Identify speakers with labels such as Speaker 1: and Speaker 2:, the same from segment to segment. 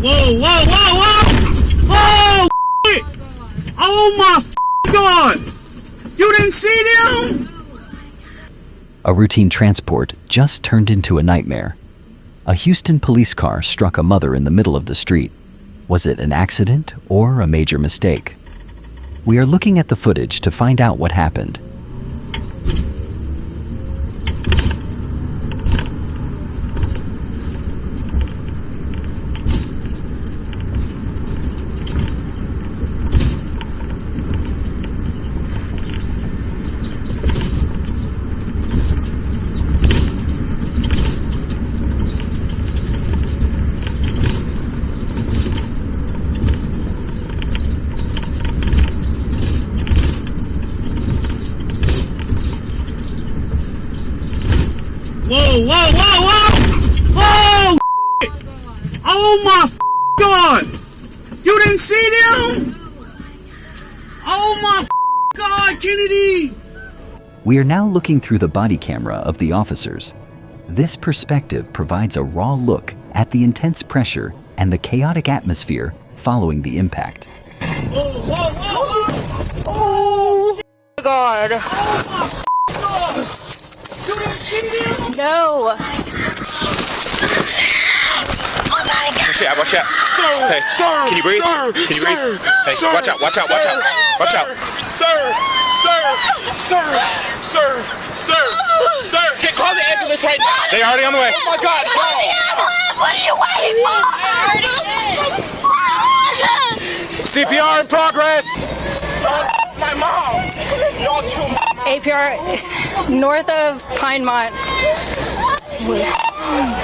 Speaker 1: Whoa, whoa, whoa, whoa! Oh, shit! Oh my God! You didn't see them?
Speaker 2: A routine transport just turned into a nightmare. A Houston police car struck a mother in the middle of the street. Was it an accident or a major mistake? We are looking at the footage to find out what happened.
Speaker 1: Whoa, whoa, whoa, whoa! Oh, shit! Oh my God! You didn't see them? Oh my God, Kennedy!
Speaker 2: We are now looking through the body camera of the officers. This perspective provides a raw look at the intense pressure and the chaotic atmosphere following the impact.
Speaker 1: Whoa, whoa, whoa, whoa!
Speaker 3: Oh, God.
Speaker 1: Oh my God! You didn't see them?
Speaker 3: No.
Speaker 4: Watch out. Hey,
Speaker 1: Sir,
Speaker 4: can you breathe?
Speaker 1: Sir,
Speaker 4: Can you breathe?
Speaker 1: sir,
Speaker 4: Hey,
Speaker 1: sir,
Speaker 4: watch out. Watch out.
Speaker 1: Sir,
Speaker 4: Get call the ambulance right now. They already on the way.
Speaker 1: oh my God,
Speaker 3: What are you waiting for?
Speaker 4: CPR in progress.
Speaker 1: my mom! Y'all killed my
Speaker 3: APR north of Pinemont.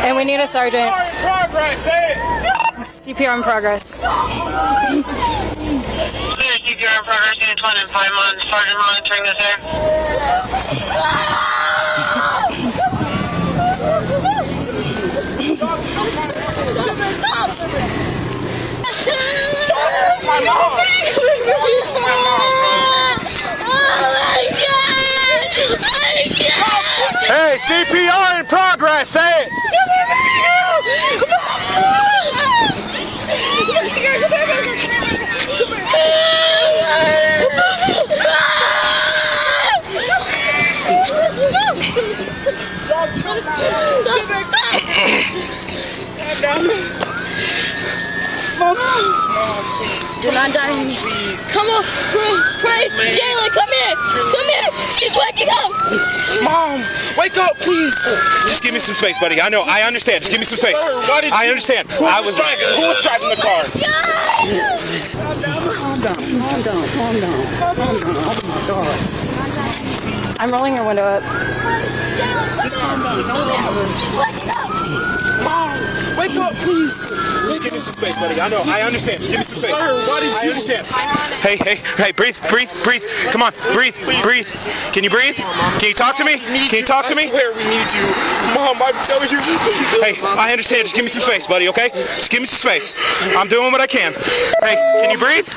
Speaker 3: And we need a sergeant.
Speaker 1: progress, say it!
Speaker 3: CPR in progress.
Speaker 5: CPR in progress, Antoine and Pinemont. Sergeant monitoring this air.
Speaker 1: My mom!
Speaker 4: Hey, CPR in progress. Say it.
Speaker 6: You're not dying. Please. Come on, pray. Jayla, come here. She's waking up.
Speaker 4: Mom, wake up, please. Just give me some space, buddy. I know. I understand. Just give me some space. I understand. Who was driving the car?
Speaker 6: Calm down. Oh my God.
Speaker 3: I'm rolling your window up.
Speaker 6: Just calm down. She's waking up.
Speaker 4: Mom, wake up, please. Just give me some space, buddy. I know. I understand. Just give me some space. I understand. Hey, breathe. Come on, breathe. Can you breathe? Can you talk to me? Can you talk to me?
Speaker 1: I swear we need you. Mom, I'm telling you.
Speaker 4: Hey, I understand. Just give me some space, buddy, okay? Just give me some space. I'm doing what I can. Hey, can you breathe?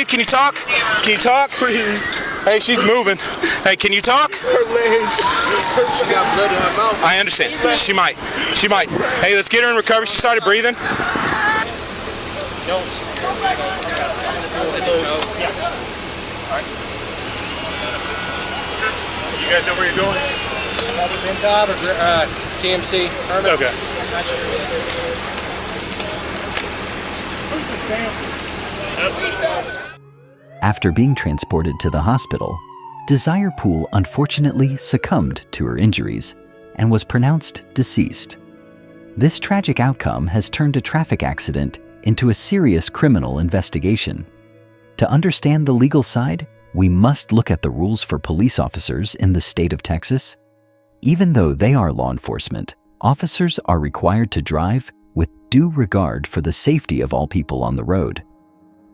Speaker 4: Can you talk? Can you talk? Hey, she's moving. Hey, can you talk?
Speaker 1: Her leg. She got blood in her mouth.
Speaker 4: I understand. She might. Hey, let's get her in recovery. She started breathing.
Speaker 7: You guys know where you're going? Top or TMC.
Speaker 4: Okay.
Speaker 2: After being transported to the hospital, Desire Poole unfortunately succumbed to her injuries and was pronounced deceased. This tragic outcome has turned a traffic accident into a serious criminal investigation. To understand the legal side, we must look at the rules for police officers in the state of Texas. Even though they are law enforcement, officers are required to drive with due regard for the safety of all people on the road.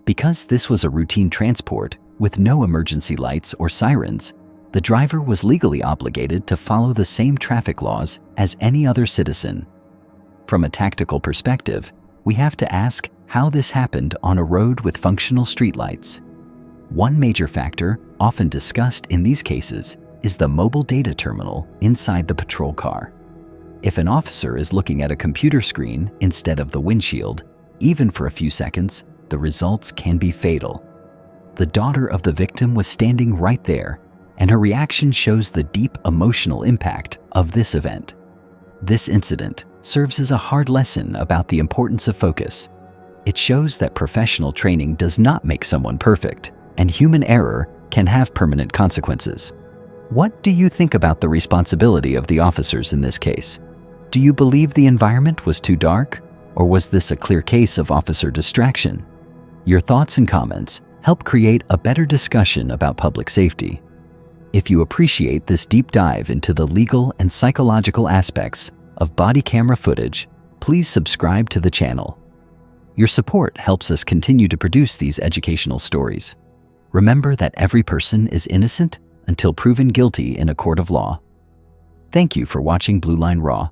Speaker 2: Because this was a routine transport with no emergency lights or sirens, the driver was legally obligated to follow the same traffic laws as any other citizen. From a tactical perspective, we have to ask how this happened on a road with functional streetlights. One major factor, often discussed in these cases, is the mobile data terminal inside the patrol car. If an officer is looking at a computer screen instead of the windshield, Even for a few seconds, the results can be fatal. The daughter of the victim was standing right there, and her reaction shows the deep emotional impact of this event. This incident serves as a hard lesson about the importance of focus. It shows that professional training does not make someone perfect, and human error can have permanent consequences. What do you think about the responsibility of the officers in this case? Do you believe the environment was too dark, or was this a clear case of officer distraction? Your thoughts and comments help create a better discussion about public safety. If you appreciate this deep dive into the legal and psychological aspects of body camera footage, please subscribe to the channel. Your support helps us continue to produce these educational stories. Remember that every person is innocent until proven guilty in a court of law. Thank you for watching Blue Line Raw.